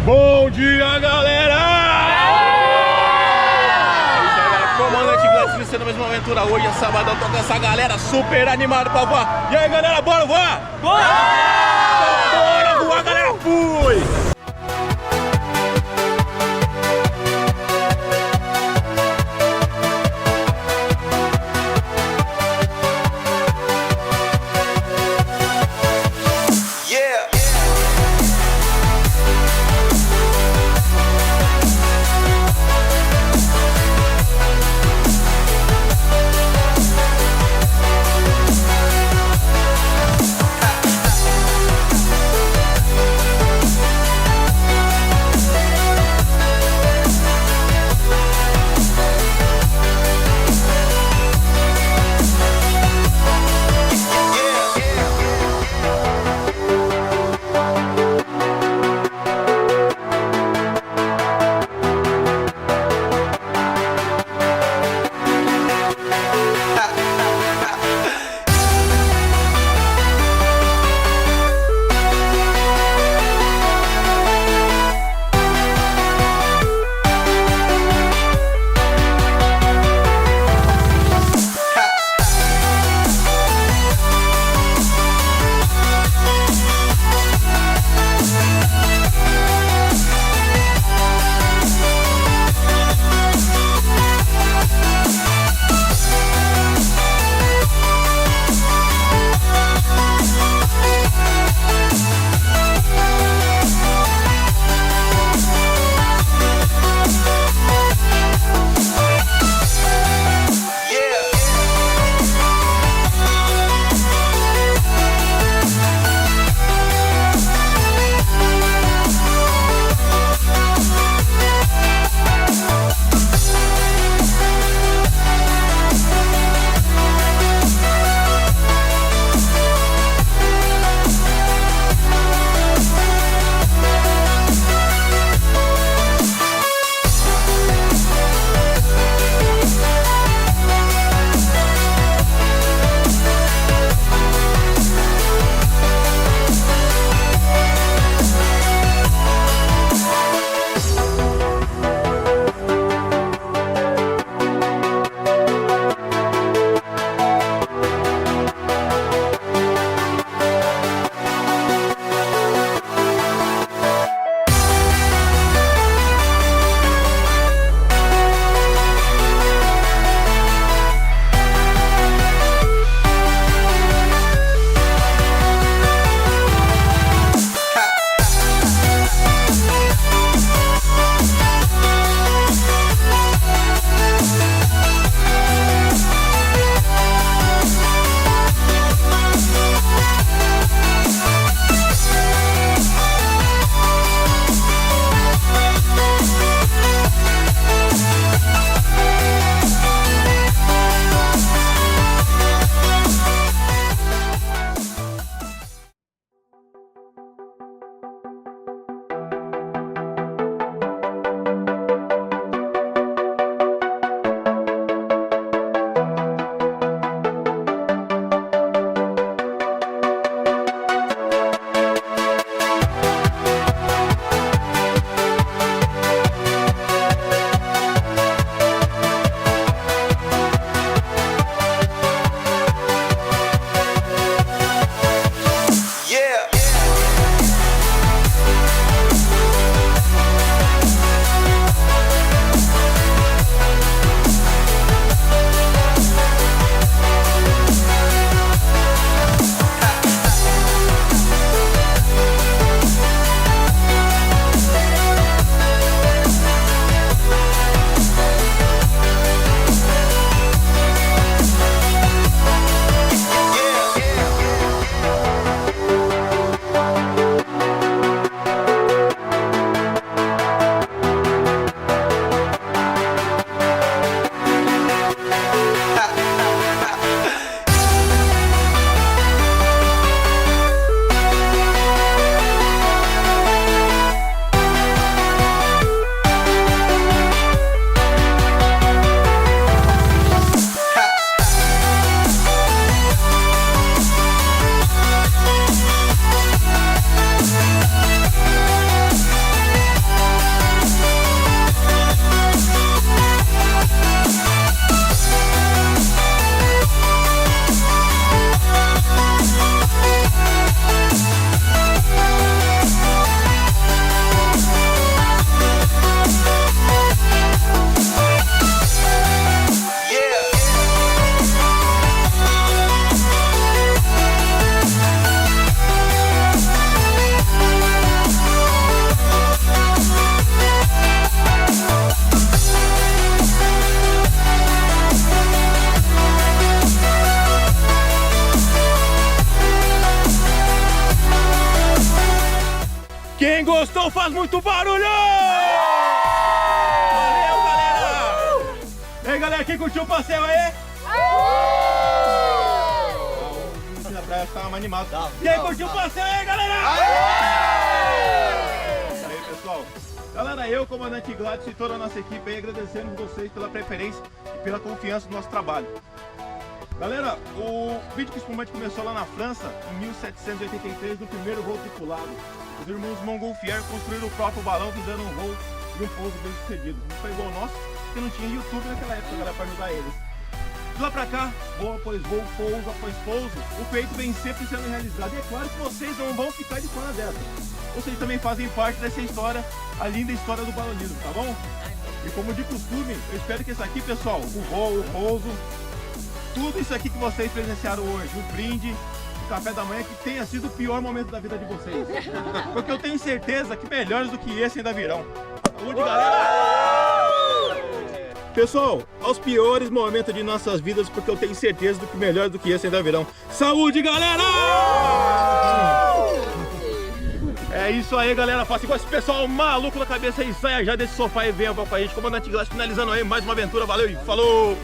Bom dia, galera! Comandante Gladson iniciando mais uma aventura hoje, é sabadão, tô com essa galera super animada pra voar. E aí, galera, bora voar? Bora! Bora voar, galera, fui! Quem gostou faz muito barulho! Valeu, galera! E aí, galera, quem curtiu o passeio aí? Na praia tava mais animado. Quem curtiu o passeio aí, galera? Isso aí, pessoal. Galera, eu, comandante Gladson e toda a nossa equipe aí, agradecemos vocês pela preferência e pela confiança no nosso trabalho. Galera, o vídeo principalmente começou lá na França, em 1783, do primeiro voo tripulado. Os irmãos Montgolfier construíram o próprio balão, fizeram um voo e um pouso bem sucedido. Não foi igual o nosso, porque não tinha YouTube naquela época, galera, para ajudar eles. De lá pra cá, voo após voo, pouso após pouso, o feito vem sempre sendo realizado. E é claro que vocês não vão ficar de fora dessa. Vocês também fazem parte dessa história, a linda história do balonismo, tá bom? E como de costume, eu espero que isso aqui, pessoal, o voo, o pouso, tudo isso aqui que vocês presenciaram hoje, o brinde, o café da manhã, que tenha sido o pior momento da vida de vocês. Porque eu tenho certeza que melhores do que esse ainda virão. Saúde, galera! Pessoal, aos piores momentos de nossas vidas, porque eu tenho certeza do que melhores do que esse ainda virão. Saúde, galera! É isso aí, galera. Faça igual esse pessoal maluco da cabeça aí. Saia já desse sofá e venha com a gente. Comandante Gladson finalizando aí mais uma aventura. Valeu e falou!